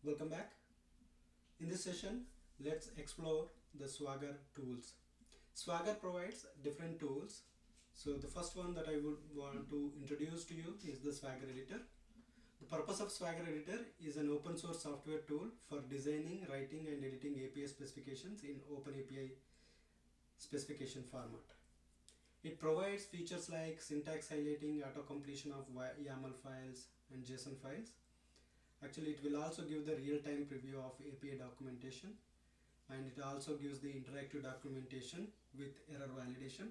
Welcome back. In this session, let's explore the Swagger tools. Swagger provides different tools. So the first one that I would want to introduce to you is the Swagger Editor. The purpose of Swagger Editor is an open source software tool for designing, writing and editing API specifications in OpenAPI specification format. It provides features like syntax highlighting, auto completion of YAML files and JSON files. Actually, it will also give the real-time preview of API documentation, and it also gives the interactive documentation with error validation.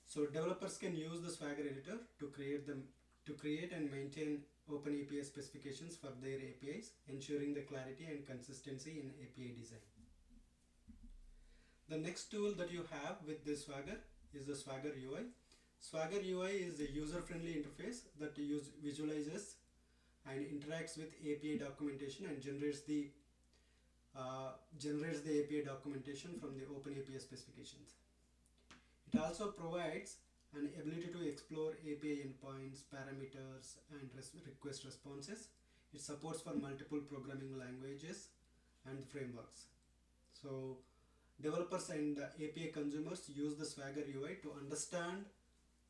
So developers can use the Swagger editor to create and maintain OpenAPI specifications for their APIs, ensuring the clarity and consistency in API design. The next tool that you have with this Swagger is the Swagger UI. Swagger UI is a user-friendly interface that visualizes and interacts with API documentation and generates the API documentation from the OpenAPI specifications. It also provides an ability to explore API endpoints, parameters, and request responses. It supports for multiple programming languages and frameworks. So developers and API consumers use the Swagger UI to understand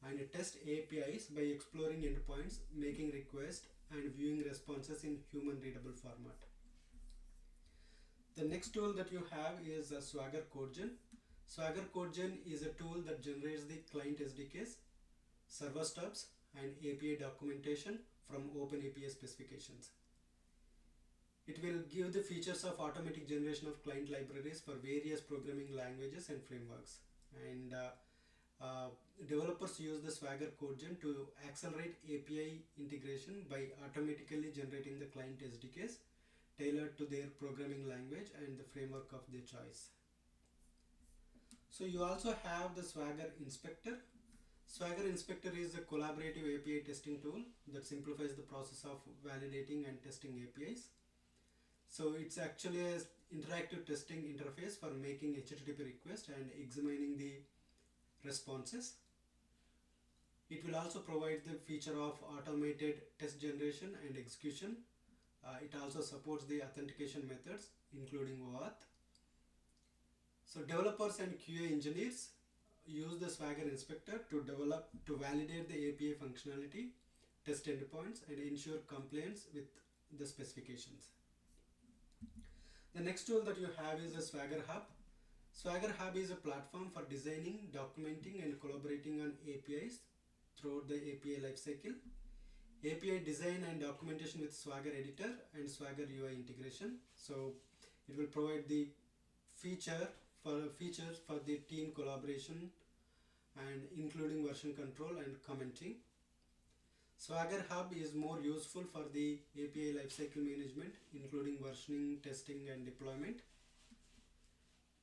and test APIs by exploring endpoints, making requests, and viewing responses in human readable format. The next tool that you have is Swagger CodeGen. Swagger CodeGen is a tool that generates the client SDKs, server stubs, and API documentation from OpenAPI specifications. It will give the features of automatic generation of client libraries for various programming languages and frameworks. And developers use the Swagger CodeGen to accelerate API integration by automatically generating the client SDKs tailored to their programming language and the framework of their choice. So you also have the Swagger Inspector. Swagger Inspector is a collaborative API testing tool that simplifies the process of validating and testing APIs. So it's actually an interactive testing interface for making HTTP requests and examining the responses. It will also provide the feature of automated test generation and execution. It also supports the authentication methods including OAuth. So developers and QA engineers use the Swagger Inspector to validate the API functionality, test endpoints, and ensure compliance with the specifications. The next tool that you have is the Swagger Hub. Swagger Hub is a platform for designing, documenting, and collaborating on APIs throughout the API lifecycle. API design and documentation with Swagger Editor and Swagger UI integration. So it will provide the features for the team collaboration and including version control and commenting. Swagger Hub is more useful for the API lifecycle management, including versioning, testing, and deployment.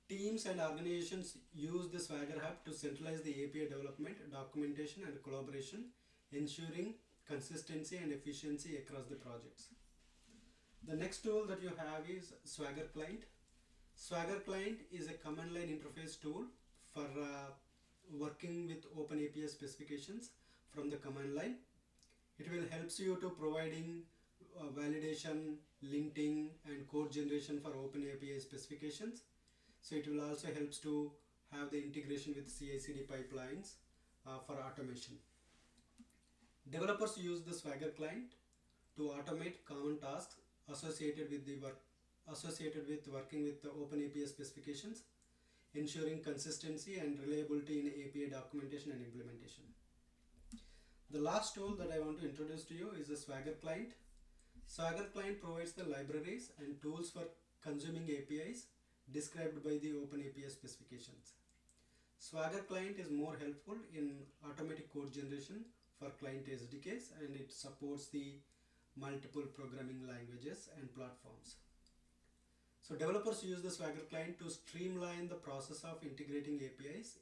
Teams and organizations use the Swagger Hub to centralize the API development, documentation, and collaboration, ensuring consistency and efficiency across the projects. The next tool that you have is Swagger Client. Swagger Client is a command line interface tool for working with OpenAPI specifications from the command line. It will help you to providing validation, linting, and code generation for OpenAPI specifications. So it will also help to have the integration with CI/CD pipelines for automation. Developers use the Swagger client to automate common tasks associated with working with the OpenAPI specifications, ensuring consistency and reliability in API documentation and implementation. The last tool that I want to introduce to you is the Swagger client. Swagger client provides the libraries and tools for consuming APIs described by the OpenAPI specifications. Swagger client is more helpful in automatic code generation for client SDKs, and it supports the multiple programming languages and platforms. So developers use the Swagger client to streamline the process of integrating APIs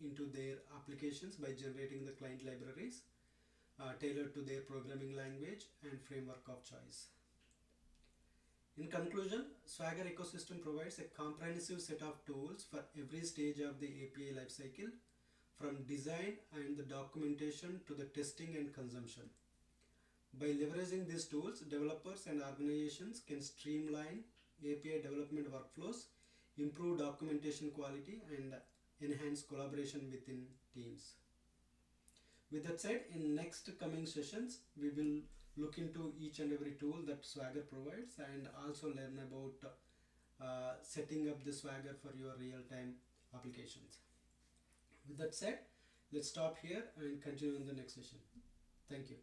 into their applications by generating the client libraries tailored to their programming language and framework of choice. In conclusion, Swagger ecosystem provides a comprehensive set of tools for every stage of the API lifecycle, from design and the documentation to the testing and consumption. By leveraging these tools, developers and organizations can streamline API development workflows, improve documentation quality, and enhance collaboration within teams. With that said, in next coming sessions, we will look into each and every tool that Swagger provides and also learn about setting up the Swagger for your real-time applications. With that said, let's stop here and continue in the next session. Thank you.